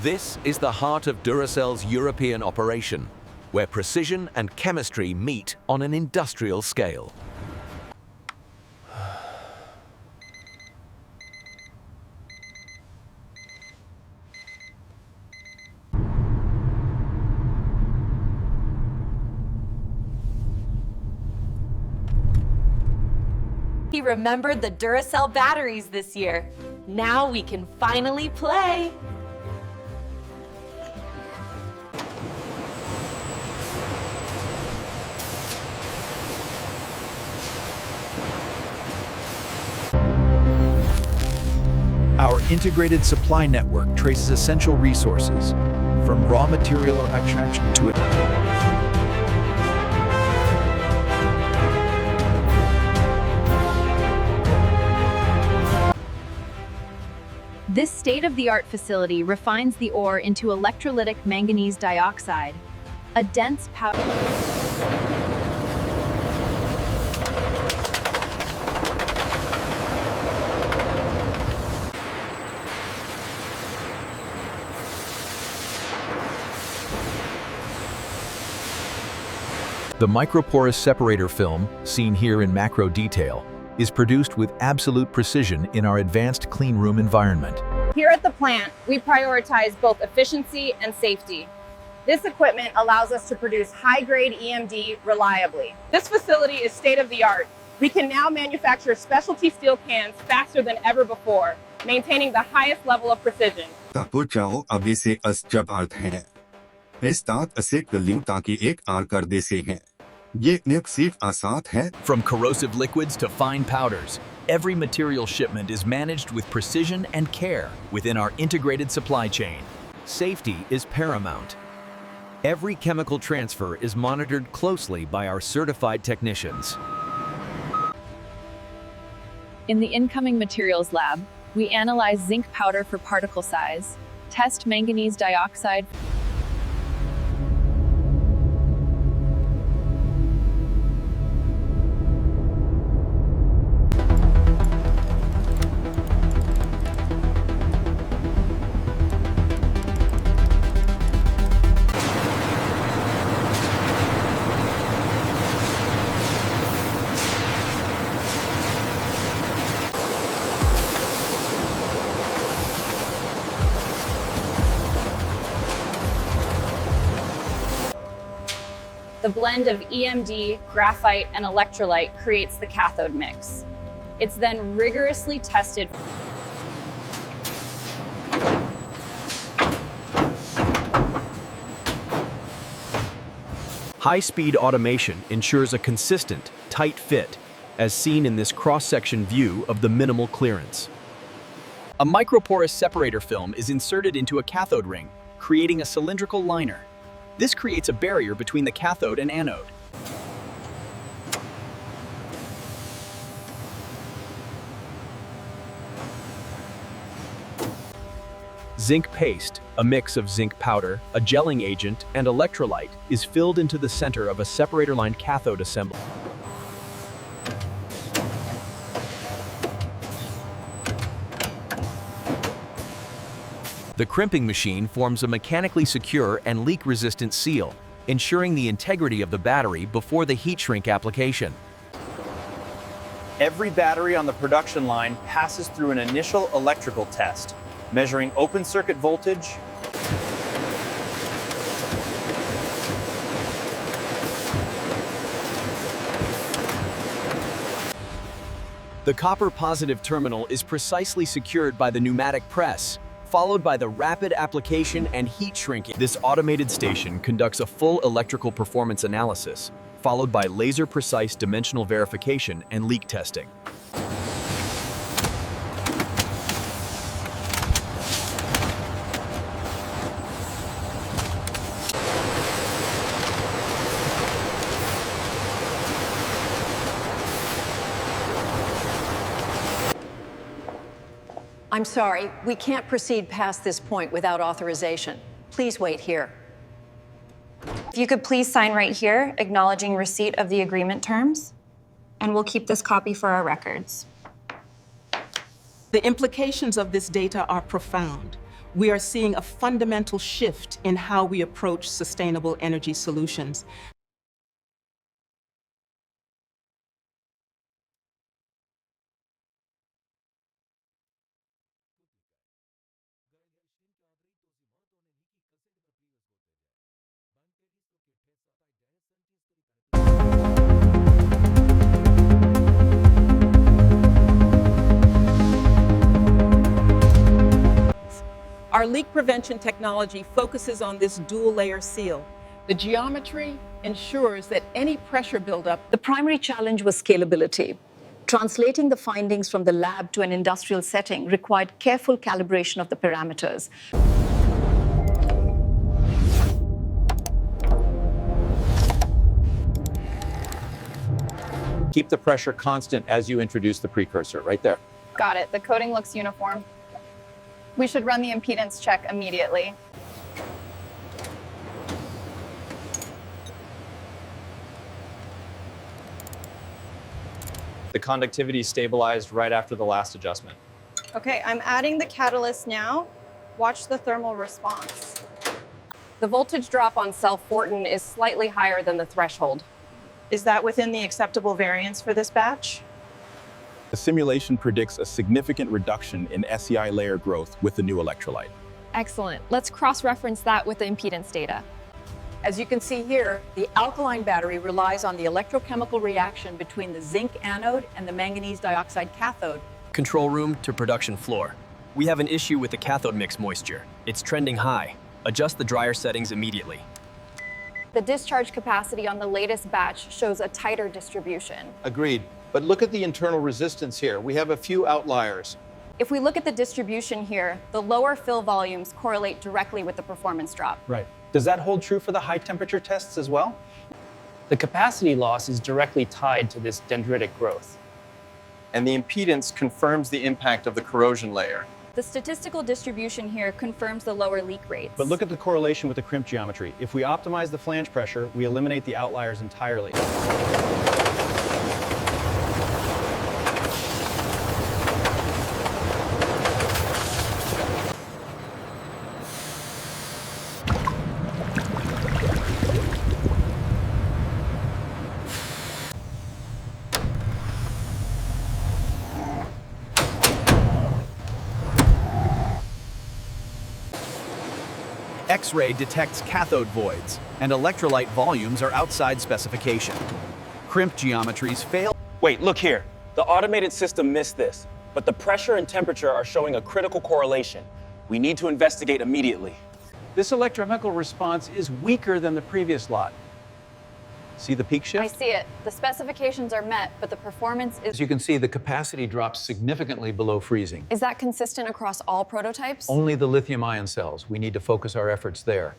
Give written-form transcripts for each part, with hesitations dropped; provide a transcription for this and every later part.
This is the heart of Duracell's European operation, where precision and chemistry meet on an industrial scale. He remembered the Duracell batteries this year. Now we can finally play. Our integrated supply network traces essential resources, from raw material extraction to it. This state-of-the-art facility refines the ore into electrolytic manganese dioxide, a dense powder. The microporous separator film, seen here in macro detail, is produced with absolute precision in our advanced clean room environment. Here at the plant, we prioritize both efficiency and safety. This equipment allows us to produce high-grade EMD reliably. This facility is state-of-the-art. We can now manufacture specialty steel cans faster than ever before, maintaining the highest level of precision. From corrosive liquids to fine powders, every material shipment is managed with precision and care within our integrated supply chain. Safety is paramount. Every chemical transfer is monitored closely by our certified technicians. In the incoming materials lab, we analyze zinc powder for particle size, test manganese dioxide. The blend of EMD, graphite, and electrolyte creates the cathode mix. It's then rigorously tested. High-speed automation ensures a consistent, tight fit, as seen in this cross-section view of the minimal clearance. A microporous separator film is inserted into a cathode ring, creating a cylindrical liner. This creates a barrier between the cathode and anode. Zinc paste, a mix of zinc powder, a gelling agent, and electrolyte, is filled into the center of a separator-lined cathode assembly. The crimping machine forms a mechanically secure and leak-resistant seal, ensuring the integrity of the battery before the heat shrink application. Every battery on the production line passes through an initial electrical test, measuring open circuit voltage, The copper-positive terminal is precisely secured by the pneumatic press, followed by the rapid application and heat shrinking. This automated station conducts a full electrical performance analysis, followed by laser-precise dimensional verification and leak testing. I'm sorry, we can't proceed past this point without authorization. Please wait here. If you could please sign right here, acknowledging receipt of the agreement terms, and we'll keep this copy for our records. The implications of this data are profound. we are seeing a fundamental shift in how we approach sustainable energy solutions. Our leak prevention technology focuses on this dual-layer seal. The geometry ensures that any pressure buildup. The primary challenge was scalability. Translating the findings from the lab to an industrial setting required careful calibration of the parameters. Keep the pressure constant as you introduce the precursor, right there. Got it. The coating looks uniform. We should run the impedance check immediately. The conductivity stabilized right after the last adjustment. Okay, I'm adding the catalyst now. Watch the thermal response. The voltage drop on cell 14 is slightly higher than the threshold. Is that within the acceptable variance for this batch? The simulation predicts a significant reduction in SEI layer growth with the new electrolyte. Excellent. Let's cross-reference that with the impedance data. As you can see here, the alkaline battery relies on the electrochemical reaction between the zinc anode and the manganese dioxide cathode. Control room to production floor. We have an issue with the cathode mix moisture. It's trending high. Adjust the dryer settings immediately. The discharge capacity on the latest batch shows a tighter distribution. Agreed. But look at the internal resistance here. We have a few outliers. If we look at the distribution here, the lower fill volumes correlate directly with the performance drop. Right. Does that hold true for the high temperature tests as well? The capacity loss is directly tied to this dendritic growth. And the impedance confirms the impact of the corrosion layer. The statistical distribution here confirms the lower leak rates. But look at the correlation with the crimp geometry. If we optimize the flange pressure, we eliminate the outliers entirely. X-ray detects cathode voids, and electrolyte volumes are outside specification. Crimp geometries fail. Wait, look here. The automated system missed this, but the pressure and temperature are showing a critical correlation. We need to investigate immediately. This electrochemical response is weaker than the previous lot. See the peak shift? I see it. The specifications are met, but the performance is... As you can see, the capacity drops significantly below freezing. Is that consistent across all prototypes? Only the lithium-ion cells. We need to focus our efforts there.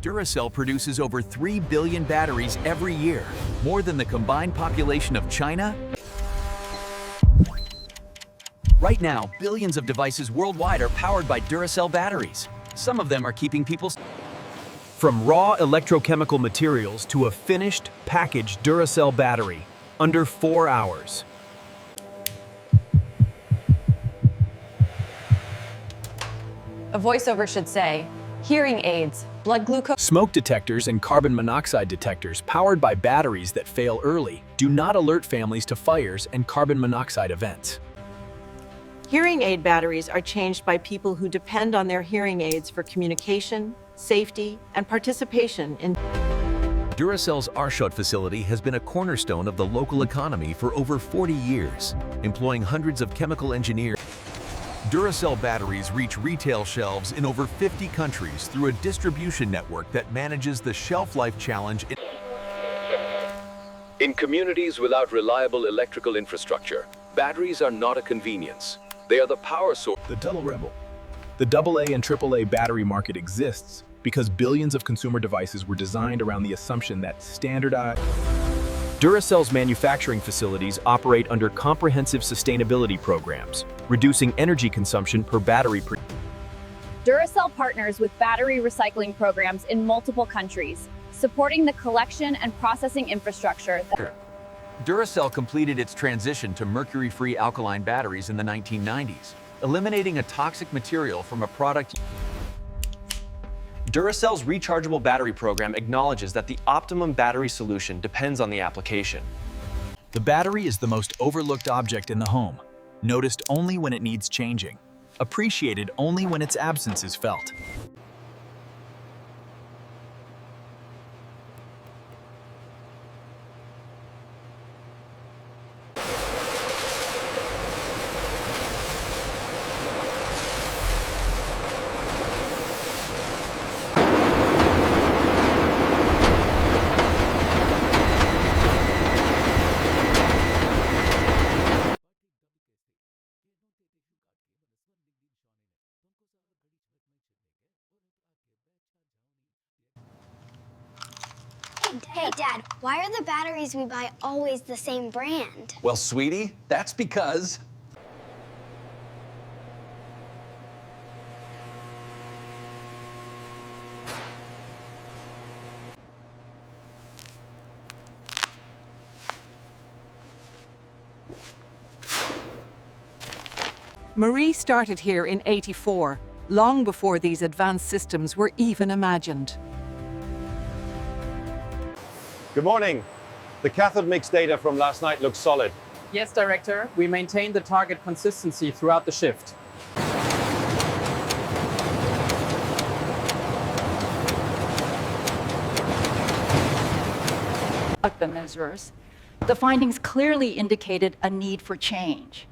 Duracell produces over 3 billion batteries every year, more than the combined population of China. Right now, billions of devices worldwide are powered by Duracell batteries. Some of them are keeping people... From raw electrochemical materials to a finished, packaged Duracell battery, under 4 hours. A voiceover should say, hearing aids, blood glucose. Smoke detectors and carbon monoxide detectors powered by batteries that fail early do not alert families to fires and carbon monoxide events. Hearing aid batteries are changed by people who depend on their hearing aids for communication, safety, and participation in... Duracell's Aarschot facility has been a cornerstone of the local economy for over 40 years, employing hundreds of chemical engineers. Duracell batteries reach retail shelves in over 50 countries through a distribution network that manages the shelf life challenge. In communities without reliable electrical infrastructure, batteries are not a convenience. They are the power source. The Double Rebel. The AA and AAA battery market exists because billions of consumer devices were designed around the assumption that standardized. Duracell's manufacturing facilities operate under comprehensive sustainability programs, reducing energy consumption per battery per. Duracell partners with battery recycling programs in multiple countries, supporting the collection and processing infrastructure. Duracell completed its transition to mercury-free alkaline batteries in the 1990s, eliminating a toxic material from a product. Duracell's rechargeable battery program acknowledges that the optimum battery solution depends on the application. The battery is the most overlooked object in the home, noticed only when it needs changing, appreciated only when its absence is felt. Hey, Dad, why are the batteries we buy always the same brand? Well, sweetie, that's because Marie started here in '84, long before these advanced systems were even imagined. Good morning. The cathode mix data from last night looks solid. Yes, Director. We maintain the target consistency throughout the shift. The measures, the findings clearly indicated a need for change.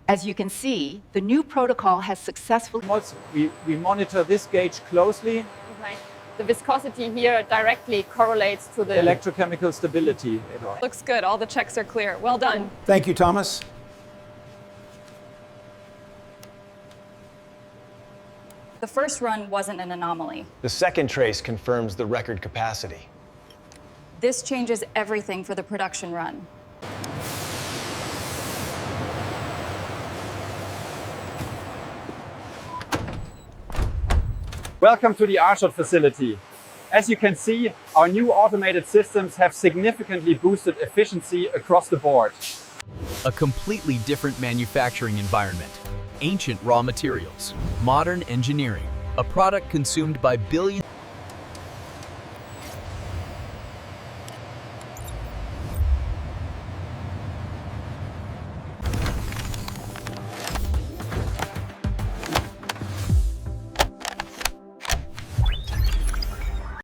As you can see, the new protocol has successfully... We monitor this gauge closely. Okay. The viscosity here directly correlates to the electrochemical stability. Looks good. All the checks are clear. Well done. Thank you, Thomas. The first run wasn't an anomaly. The second trace confirms the record capacity. This changes everything for the production run. Welcome to the R-Shot facility. As you can see, our new automated systems have significantly boosted efficiency across the board. A completely different manufacturing environment, ancient raw materials, modern engineering, a product consumed by billions.